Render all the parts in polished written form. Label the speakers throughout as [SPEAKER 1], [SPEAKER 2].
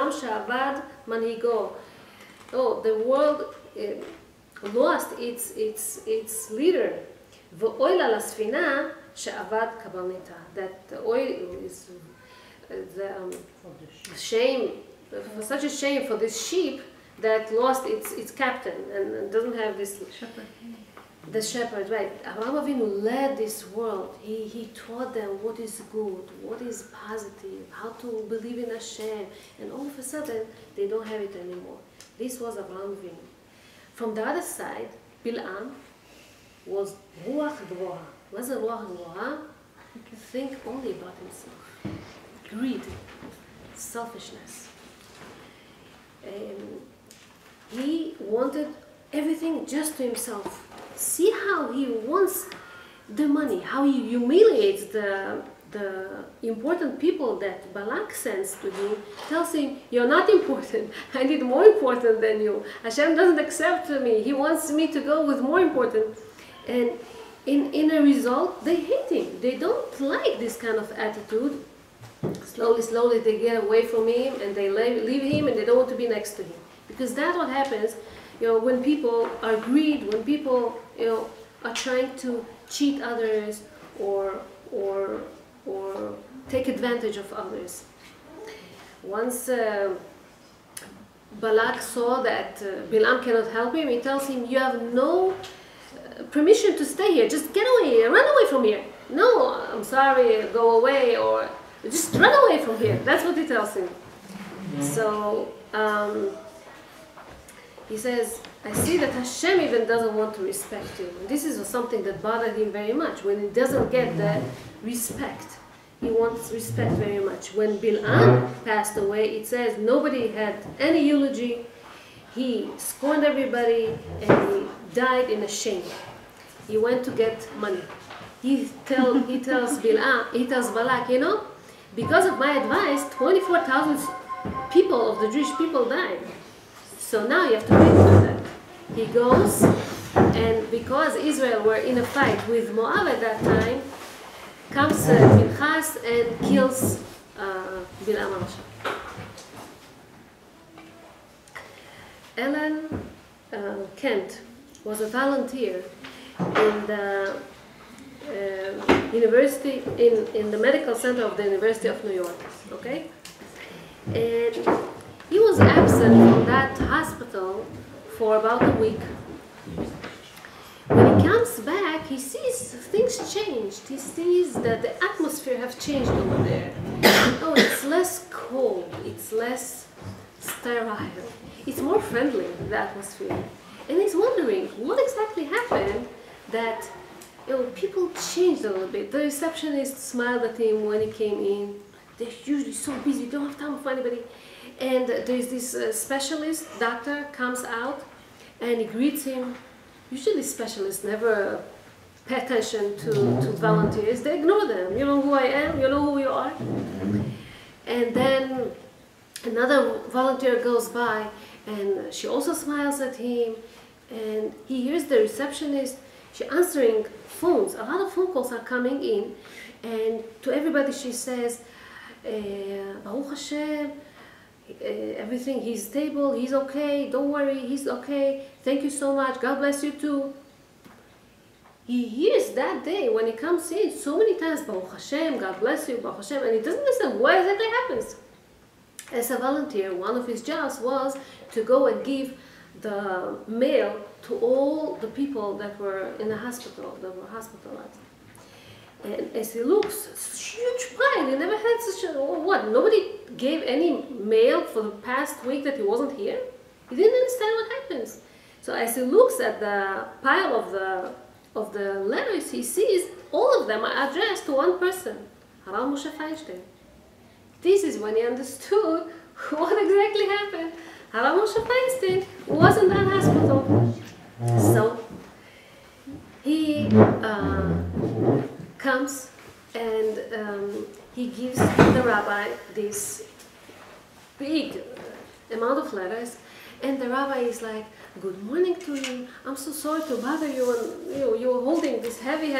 [SPEAKER 1] העולם שעבד מנהיגו. Oh, the world lost its leader. ואוי לה לספינה שעבד קברניטה. That the oil is the shame, such a shame for this sheep that lost its captain and doesn't have this shepherd. The shepherd, right? Avraham Avinu led this world. He taught them what is good, what is positive, how to believe in Hashem, and all of a sudden they don't have it anymore. This was Avraham Avinu. From the other side, Bil'am was Ruach Dvoha. What's a Ruach Dvoha? Think only about himself. Greed, selfishness. He wanted everything just to himself. See how he wants the money, how he humiliates the important people that Balak sends to him, tells him, you're not important, I need more important than you. Hashem doesn't accept me, he wants me to go with more important. And in a result, they hate him. They don't like this kind of attitude. Slowly they get away from him and they leave him and they don't want to be next to him. Because that's what happens, when people are greed, when people, are trying to cheat others or take advantage of others. Once Balak saw that Bilam cannot help him, he tells him, you have no permission to stay here. Just get away, run away from here. No, I'm sorry, go away, or just run away from here. That's what he tells him. So he says, I see that Hashem even doesn't want to respect you. And this is something that bothered him very much. When he doesn't get the respect, he wants respect very much. When Bil'am passed away, it says nobody had any eulogy. He scorned everybody and he died in a shame. He went to get money. He tells Balak, because of my advice, 24,000 people of the Jewish people died. So now you have to pay for that. He goes, and because Israel were in a fight with Moab at that time, comes Pinchas and kills Bilam HaRasha. Ellen Kent was a volunteer in the university, in the medical center of the University of New York, okay? And he was absent from that hospital for about a week. When he comes back, he sees things changed. He sees that the atmosphere have changed over there. Oh, it's less cold, it's less sterile, it's more friendly, the atmosphere. And he's wondering what exactly happened that people changed a little bit. The receptionist smiled at him when he came in. They're usually so busy, don't have time for anybody. And there's this specialist, doctor, comes out and he greets him. Usually specialists never pay attention to volunteers. They ignore them. You know who I am, you know who you are. And then another volunteer goes by and she also smiles at him. And he hears the receptionist, she's answering phones. A lot of phone calls are coming in. And to everybody she says, Baruch Hashem, everything, he's stable, he's okay, don't worry, he's okay, thank you so much, God bless you too. He hears that day when he comes in so many times, Baruch Hashem, God bless you, Baruch Hashem, and he doesn't listen. What exactly happens? As a volunteer, one of his jobs was to go and give the mail to all the people that were in the hospital, that were hospitalized. And as he looks, huge pride, he never had such a, what, nobody gave any mail for the past week that he wasn't here? He didn't understand what happens. So as he looks at the pile of the letters, he sees all of them are addressed to one person, Harav Moshe Feinstein. This is when he understood what exactly happened. Harav Moshe Feinstein was in that hospital. So he comes and he gives the rabbi this big amount of letters, and the rabbi is like, good morning to you, I'm so sorry to bother you, and you're holding this heavy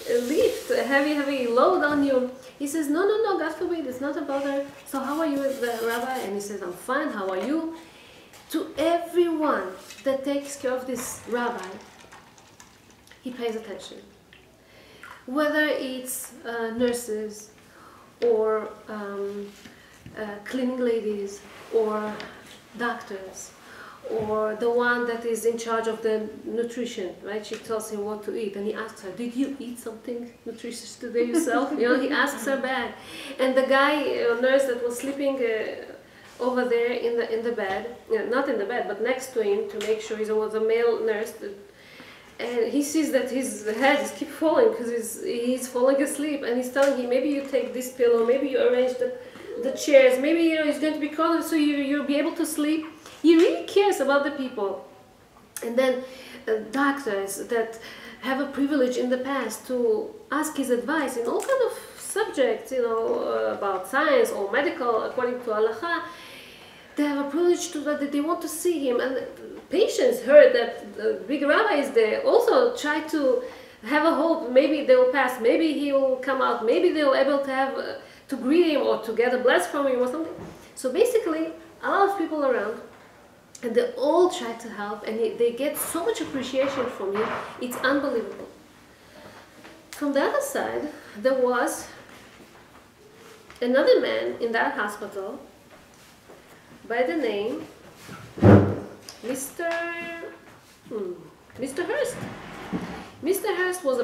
[SPEAKER 1] lift a heavy load on you. He says, no, no, no, God forbid, it's not a bother. So how are you with the rabbi? And he says, I'm fine, how are you? To everyone that takes care of this rabbi, he pays attention. Whether it's nurses or cleaning ladies or doctors, or the one that is in charge of the nutrition, right? She tells him what to eat, and he asks her, "Did you eat something nutritious today yourself?" You know, he asks her back. And the guy, nurse that was sleeping over there in the bed, not in the bed, but next to him to make sure he was a male nurse. And he sees that his head is keep falling because he's falling asleep, and he's telling him, maybe you take this pillow, maybe you arrange the chairs, maybe it's going to be cold so you'll be able to sleep. He really cares about the people. And then doctors that have a privilege in the past to ask his advice in all kind of subjects, you know, about science or medical according to halacha, they have a privilege to that they want to see him. And patients heard that the big rabbi is there, also try to have a hope, maybe they will pass, maybe he will come out, maybe they will able to have to greet him or to get a bless from him or something. So basically a lot of people around, and they all try to help, and they get so much appreciation from him, it's unbelievable. From the other side, there was another man in that hospital by the name Mr. Hurst. Mr. Hurst was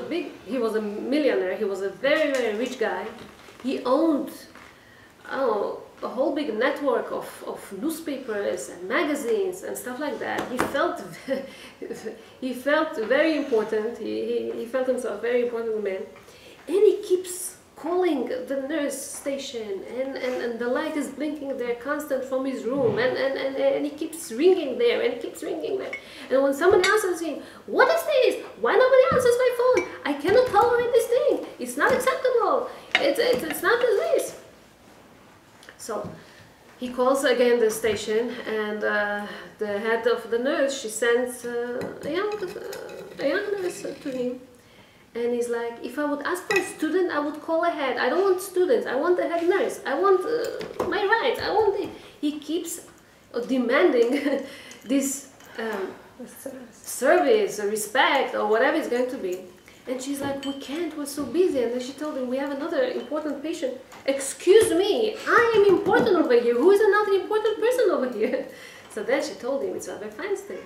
[SPEAKER 1] he was a millionaire, he was a very, very rich guy. He owned, a whole big network of newspapers and magazines and stuff like that. He felt very important. He felt himself a very important man. And he keeps calling the nurse station, and the light is blinking there constant from his room, and he keeps ringing there and keeps ringing there. And when someone answers him, what is this? Why nobody answers my phone? I cannot tolerate this thing. It's not acceptable. It's not this. So he calls again the station, and the head of the nurse, she sends a young nurse to him. And he's like, if I would ask for a student, I would call ahead. I don't want students. I want the head nurse. I want my rights. I want it. He keeps demanding this service or respect or whatever it's going to be. And she's like, we can't. We're so busy. And then she told him, we have another important patient. Excuse me. I am important over here. Who is another important person over here? So then she told him, it's Rabbi Feinstein.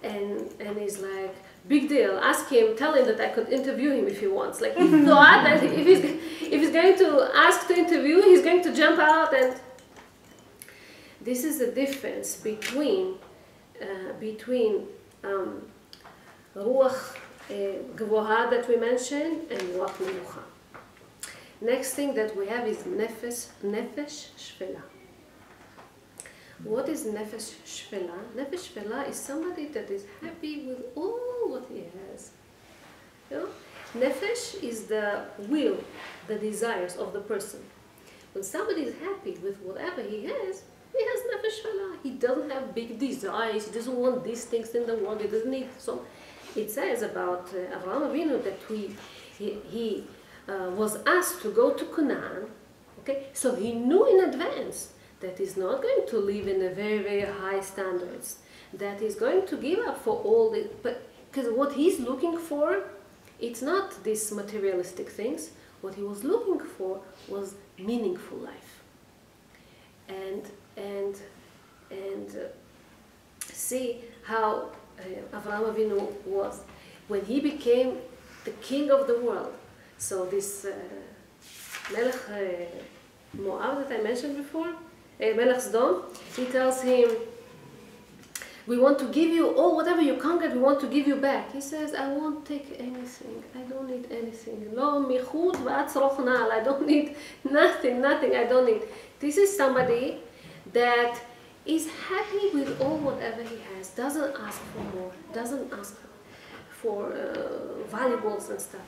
[SPEAKER 1] And he's like, big deal. Ask him, tell him that I could interview him if he wants. Like, he thought that if he's going to ask to interview, he's going to jump out. And this is the difference between ruach gvoha that we mentioned and ruach nemucha. Next thing that we have is nefesh shvela. What is nefesh shvela? Nefesh shvela is somebody that is happy with all what he has. You know? Nefesh is the will, the desires of the person. When somebody is happy with whatever he has nefesh shvela. He doesn't have big desires. He doesn't want these things in the world. He doesn't need so. It says about Avraham Avinu that he was asked to go to Canaan. Okay, so he knew in advance that he's not going to live in a very, very high standards, that he's going to give up for all the, but because what he's looking for, it's not these materialistic things. What he was looking for was meaningful life. And see how Avraham Avinu was when he became the king of the world. So this Melech Moab that I mentioned before, Melech Sdom, he tells him, we want to give you all, whatever you conquered, we want to give you back. He says, I won't take anything. I don't need anything. Lo michut v'atzroch nal. I don't need nothing, I don't need. This is somebody that is happy with all whatever he has, doesn't ask for more, doesn't ask for valuables and stuff.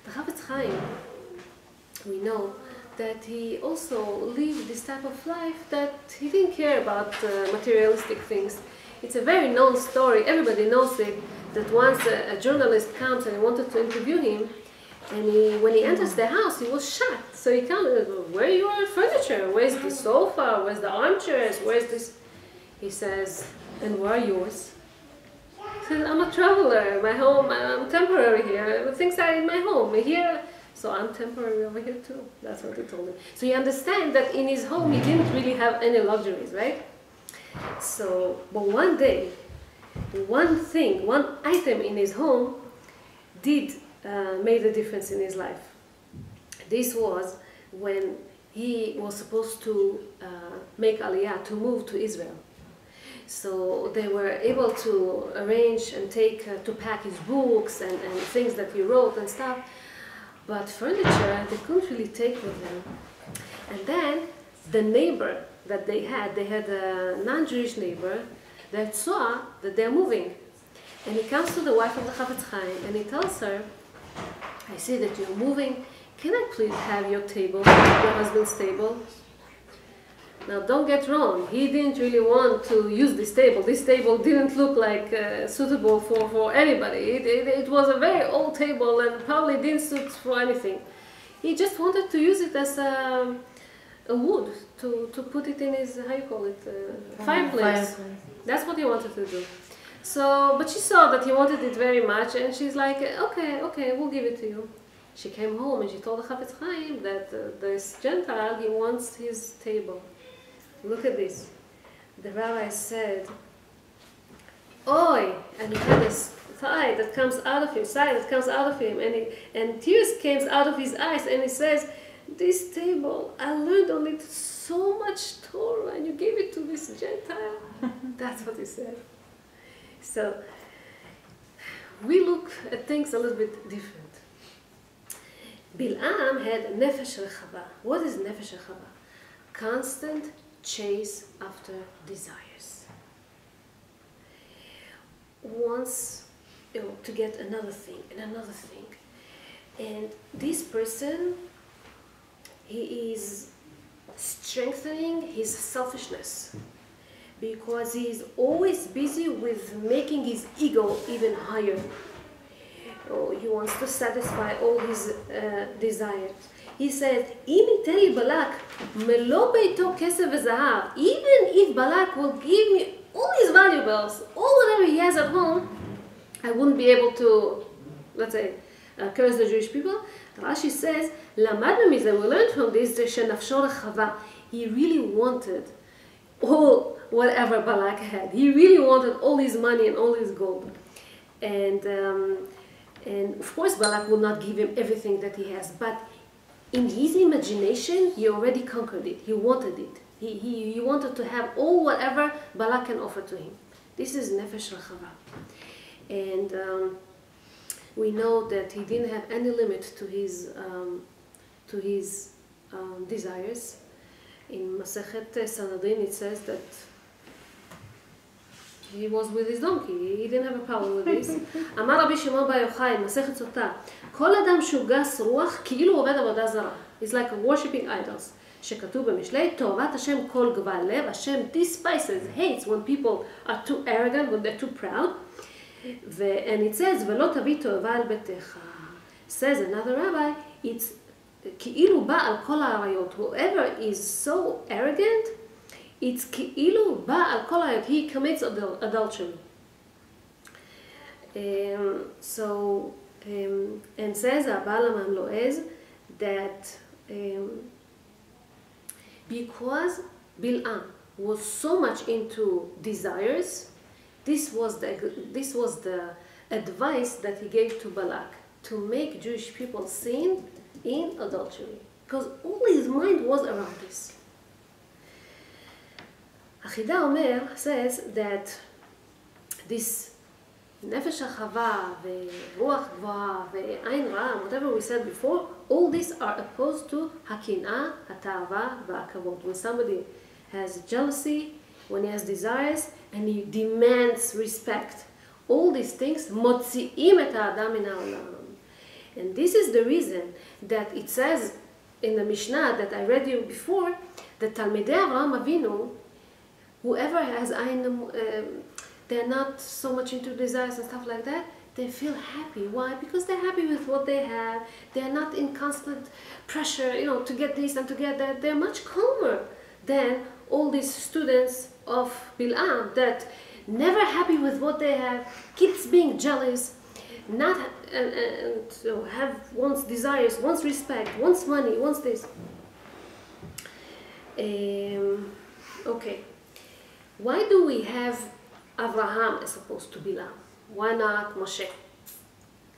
[SPEAKER 1] The Chavetz Chaim, we know that he also lived this type of life that he didn't care about materialistic things. It's a very known story, everybody knows it, that once a journalist comes and wanted to interview him, And when he enters the house, he was shocked. So he comes, where are your furniture? Where's the sofa? Where's the armchairs? Where's this? He says, and where are yours? He says, I'm a traveler. My home, I'm temporary here. Things are in my home. Here, so I'm temporary over here too. That's what he told me. So you understand that in his home, he didn't really have any luxuries, right? So, but one day, one thing, one item in his home did made a difference in his life. This was when he was supposed to make Aliyah, to move to Israel. So they were able to arrange and take, to pack his books and things that he wrote and stuff, but furniture they couldn't really take with them. And then the neighbor that they had a non-Jewish neighbor that saw that they're moving. And he comes to the wife of the Chafetz Chaim and he tells her, I see that you're moving, can I please have your table, your husband's table? Now don't get wrong, he didn't really want to use this table. This table didn't look like suitable for anybody. It was a very old table and probably didn't suit for anything. He just wanted to use it as a wood, to put it in his, how you call it, fireplace. That's what he wanted to do. So, but she saw that he wanted it very much, and she's like, okay, we'll give it to you. She came home and she told the Chafetz Chaim that this Gentile, he wants his table. Look at this. The rabbi said, "Oi!" and he had this sigh that comes out of him, and tears came out of his eyes, and he says, "This table, I learned on it so much Torah, and you gave it to this Gentile." That's what he said. So we look at things a little bit different. Bil'am had nefesh rechava. What is nefesh rechava? Constant chase after desires. Wants to get another thing and another thing. And this person, he is strengthening his selfishness, because he is always busy with making his ego even higher. He wants to satisfy all his desires. He says, "Im iten li Balak melo beito kesef v'zahav." Even if Balak will give me all his valuables, all whatever he has at home, I wouldn't be able to, let's say, curse the Jewish people. Rashi says, "Lamadnu mizeh." We learned from this that shenafsho rechava. He really wanted all whatever Balak had. He really wanted all his money and all his gold. And of course Balak will not give him everything that he has, but in his imagination he already conquered it. He wanted it. He wanted to have all whatever Balak can offer to him. This is nefesh rechava. And we know that he didn't have any limit to his desires. In Masechet Sanhedrin it says that he was with his donkey. He didn't have a problem with this. אמר רבי שמעון בר יוחאי, מסכת סוטה, כל אדם שהוא גס רוח כאילו עובד עבודה זרה. It's like worshipping idols. שכתוב במשלי, תאוות השם כל גבל לב, השם despises, hates when people are too arrogant, when they're too proud. And it says, ולא תביא תאווה על ביתך. Says another rabbi, it's כאילו בא על כל העריות. Whoever is so arrogant, it's כאילו בא על כל העריות. He commits adultery. And says הבעל הממלואז that because Bil'am was so much into desires, this was the advice that he gave to Balak, to make Jewish people sin in adultery, because all his mind was around this. Achida Omer says that this nefesh hachava, ruach gvoha, ayin ra, whatever we said before, all these are opposed to hakina, hatava, va'akavod. When somebody has jealousy, when he has desires, and he demands respect, all these things motzi'im et ha'adam min ha'olam. And this is the reason that it says in the Mishnah that I read you before, that Talmidei Avraham Avinu, whoever has ayin, they're not so much into desires and stuff like that, they feel happy. Why? Because they're happy with what they have. They're not in constant pressure, to get this and to get that. They're much calmer than all these students of Bil'am that never happy with what they have, keeps being jealous, not have wants desires, wants respect, wants money, wants this. Okay, why do we have Abraham as opposed to Bil'am? Why not Moshe?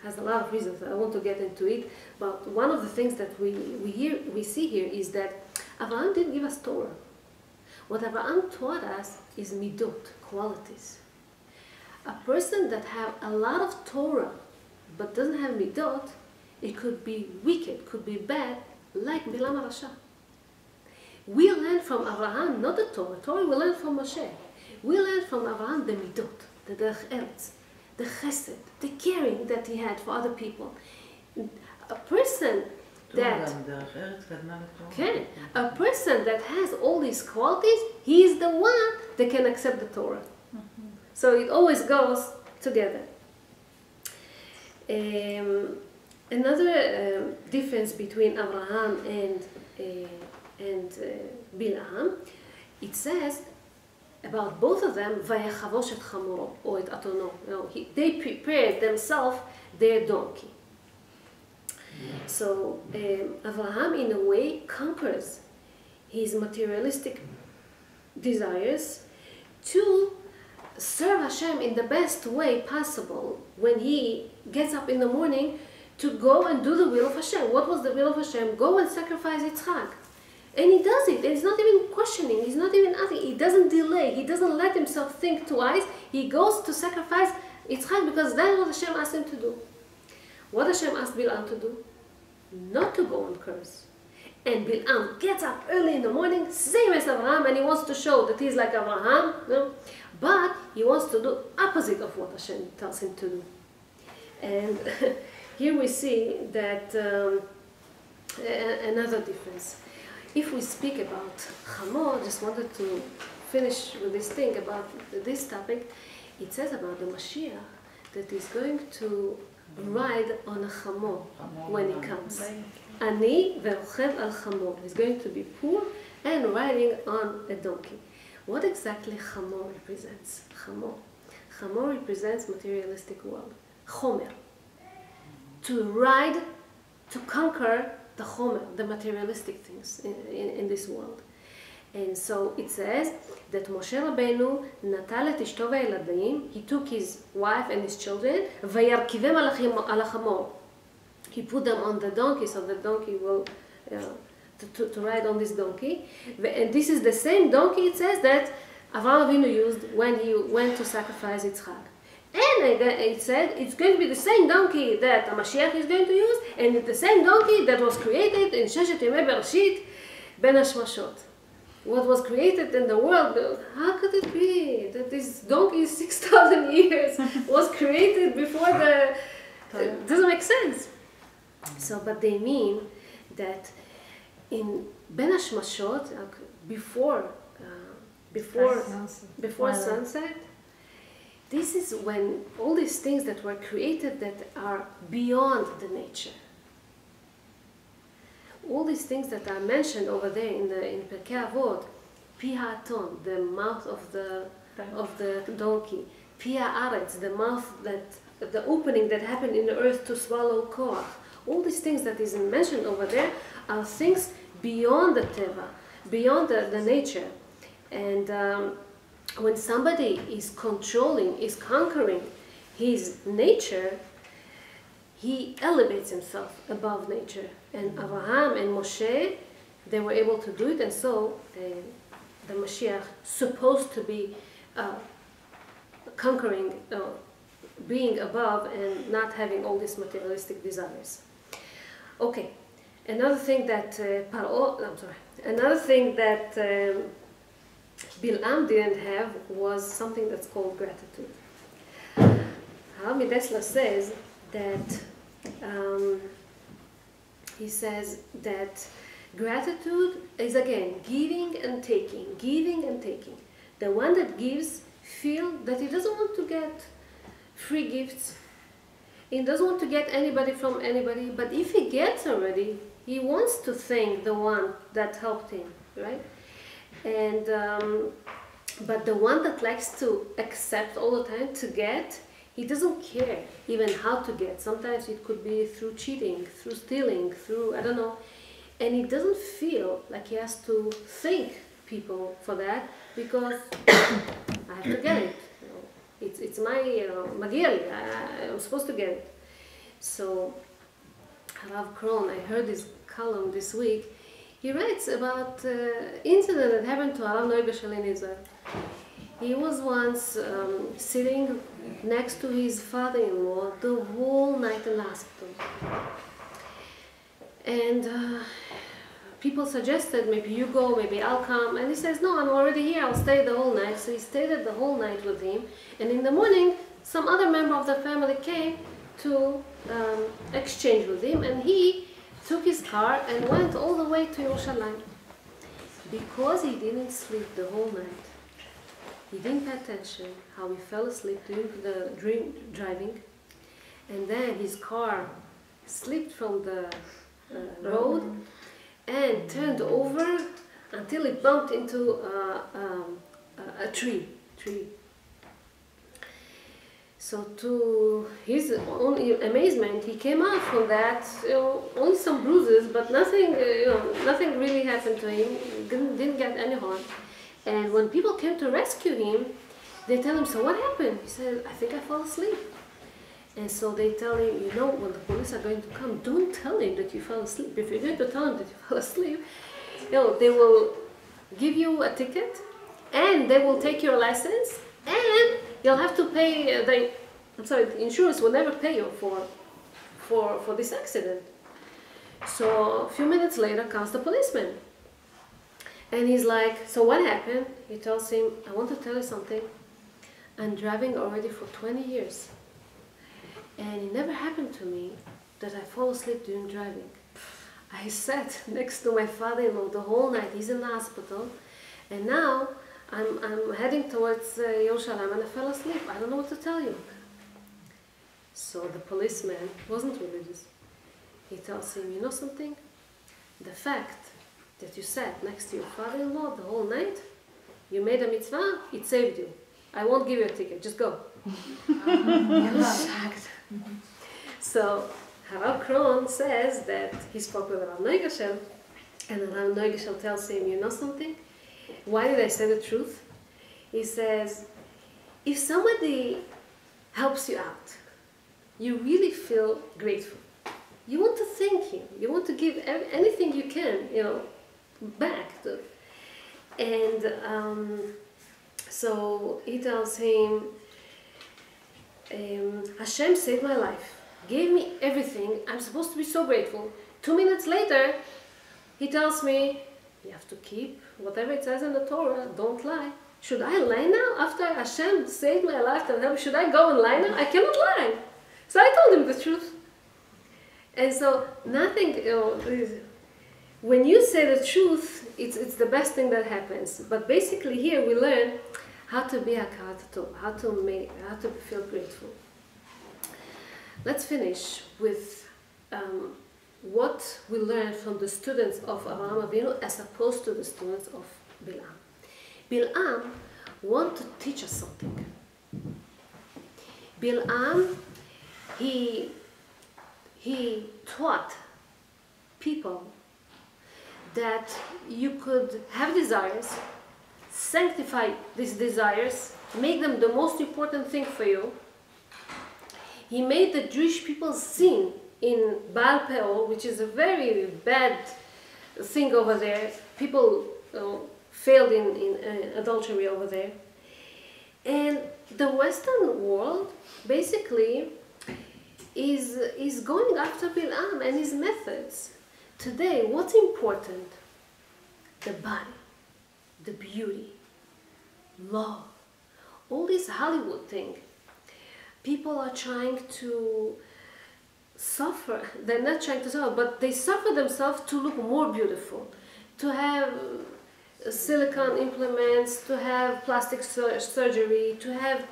[SPEAKER 1] Has a lot of reasons. I want to get into it, but one of the things that we see here is that Abraham didn't give us Torah. What Abraham taught us is midot, qualities. A person that have a lot of Torah but doesn't have midot, it could be wicked, could be bad, like Bilam Rasha. We learn from Abraham, not the Torah. Torah we learn from Moshe. We learn from Abraham the midot, the derech eretz, the chesed, the caring that he had for other people. A person that a person that has all these qualities, he is the one that can accept the Torah. So it always goes together. Another difference between Abraham and Bil'am, it says about both of them, "Vayachavosh et chamoro," or et atono. They prepared themselves their donkey. So Abraham, in a way, conquers his materialistic desires to serve Hashem in the best way possible when he gets up in the morning to go and do the will of Hashem. What was the will of Hashem? Go and sacrifice Yitzchak. And he does it. And he's not even questioning. He's not even asking. He doesn't delay. He doesn't let himself think twice. He goes to sacrifice Yitzchak because that's what Hashem asked him to do. What Hashem asked Bil'am to do? Not to go and curse. And Bil'am gets up early in the morning, same as Abraham, and he wants to show that he's like Abraham, but he wants to do opposite of what Hashem tells him to do. And here we see that another difference. If we speak about Chamor, just wanted to finish with this thing about this topic, it says about the Mashiach that he's going to ride on a chamor when he comes. Ani ve'ochev al chamor. He's going to be poor and riding on a donkey. What exactly chamor represents? Chamor represents materialistic world. Chomer. To ride, to conquer the chomer, the materialistic things in this world. And so it says that Moshe Rabbeinu natal et ishto v'yeladim, he took his wife and his children, vayarkivem al hachamor. He put them on the donkey, so the donkey will, to ride on this donkey. And this is the same donkey, it says, that Avraham Avinu used when he went to sacrifice Yitzchak. And it said it's going to be the same donkey that a Mashiach is going to use, and the same donkey that was created in Sheshet Yemei Bereshit, Ben Hashmashot. What was created in the world, how could it be that this donkey 6,000 years was created before the... It doesn't make sense. So, but they mean that in Ben Hashmashot, before sunset, this is when all these things that were created that are beyond the nature. All these things that are mentioned over there in Pirkei Avot, Pi Ha'aton, the mouth of the donkey, Pi Ha'aretz, the mouth the opening that happened in the earth to swallow Korach. All these things that is mentioned over there are things beyond the Teva, beyond the nature. And when somebody is controlling, is conquering his nature, he elevates himself above nature. And Abraham and Moshe, they were able to do it, and so the Mashiach supposed to be conquering, being above and not having all these materialistic desires. Okay, another thing that Bil'am didn't have was something that's called gratitude. Hami Dessler says that he says that gratitude is again giving and taking, giving and taking. The one that gives feel that he doesn't want to get free gifts. he doesn't want to get anybody from anybody, but if he gets already, he wants to thank the one that helped him, right? And but the one that likes to accept all the time to get, he doesn't care even how to get. Sometimes it could be through cheating, through stealing, through, I don't know. And he doesn't feel like he has to thank people for that because I have to get it. You know, it's my, מגיע לי, I'm supposed to get it. So, Rav Kron, I heard his column this week. He writes about incident that happened to Rav Neugeschel in Israel. He was once sitting next to his father-in-law the whole night in the hospital. And people suggested, maybe you go, maybe I'll come. And he says, no, I'm already here, I'll stay the whole night. So he stayed the whole night with him. And in the morning, some other member of the family came to exchange with him. And he took his car and went all the way to Yerushalayim. Because he didn't sleep the whole night. He didn't pay attention how he fell asleep during the driving. And then his car slipped from the road and turned over until it bumped into a tree. So to his own amazement, he came out from that, only some bruises, but nothing, nothing really happened to him. Didn't get any harm. And when people came to rescue him, they tell him, so what happened? He said, I think I fell asleep. And so they tell him, when the police are going to come, don't tell him that you fell asleep. If you're going to tell him that you fell asleep, they will give you a ticket, and they will take your license, and you'll have to pay, the insurance will never pay you for this accident. So a few minutes later comes the policeman. And he's like, so what happened? He tells him, I want to tell you something. I'm driving already for 20 years. And it never happened to me that I fall asleep during driving. I sat next to my father-in-law the whole night. He's in the hospital. And now I'm heading towards Yerushalayim and I fell asleep. I don't know what to tell you. So the policeman wasn't religious. He tells him, you know something? The fact that you sat next to your father-in-law the whole night, you made a mitzvah, it saved you. I won't give you a ticket, just go. So, Rav Kron says that he spoke with Rav Neugeschel, and Rav Neugeschel tells him, you know something? Why did I say the truth? He says, if somebody helps you out, you really feel grateful. You want to thank him. You want to give anything you can, back. And so he tells him, Hashem saved my life, gave me everything. I'm supposed to be so grateful. 2 minutes later, he tells me, you have to keep whatever it says in the Torah, don't lie. Should I lie now after Hashem saved my life? Should I go and lie now? I cannot lie. So I told him the truth. And so nothing, when you say the truth, it's the best thing that happens. But basically here we learn how to be hakarato, how to feel grateful. Let's finish with what we learn from the students of Avraham Avinu as opposed to the students of Bilam. Bilam wants to teach us something. Bilam, he taught people that you could have desires, sanctify these desires, make them the most important thing for you. He made the Jewish people sin in Baal Peor, which is a very bad thing over there. People failed in adultery over there. And the Western world basically is going after Bilam and his methods. Today, what's important? The body, the beauty, love, all this Hollywood thing. People are trying to suffer. They're not trying to suffer, but they suffer themselves to look more beautiful, to have silicone implements, to have plastic surgery, to have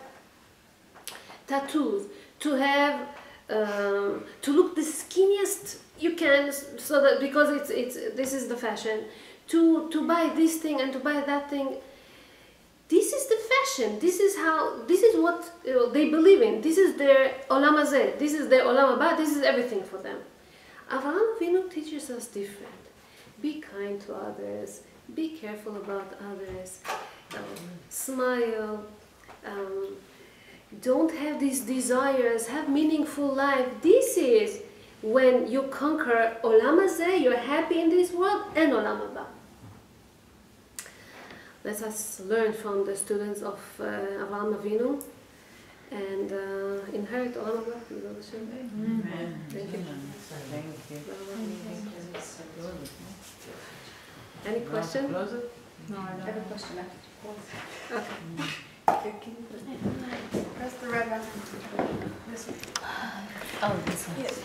[SPEAKER 1] tattoos, to have to look the skinniest you can, so that because this is the fashion, to buy this thing and to buy that thing. This is the fashion. This is what they believe in. This is their olam hazeh. This is their olam haba. This is everything for them. Avraham Avinu teaches us different. Be kind to others. Be careful about others. Smile. Don't have these desires. Have meaningful life. This is when you conquer olam hazeh. You're happy in this world and olam haba. Let us learn from the students of Avraham Avinu and inherit olam haba.
[SPEAKER 2] Amen.
[SPEAKER 1] Thank you.
[SPEAKER 2] Thank you.
[SPEAKER 1] Any question?
[SPEAKER 2] No,
[SPEAKER 3] I have a question after.
[SPEAKER 1] Okay.
[SPEAKER 3] Press the red one. This one.
[SPEAKER 4] Oh, this one.
[SPEAKER 3] Yes.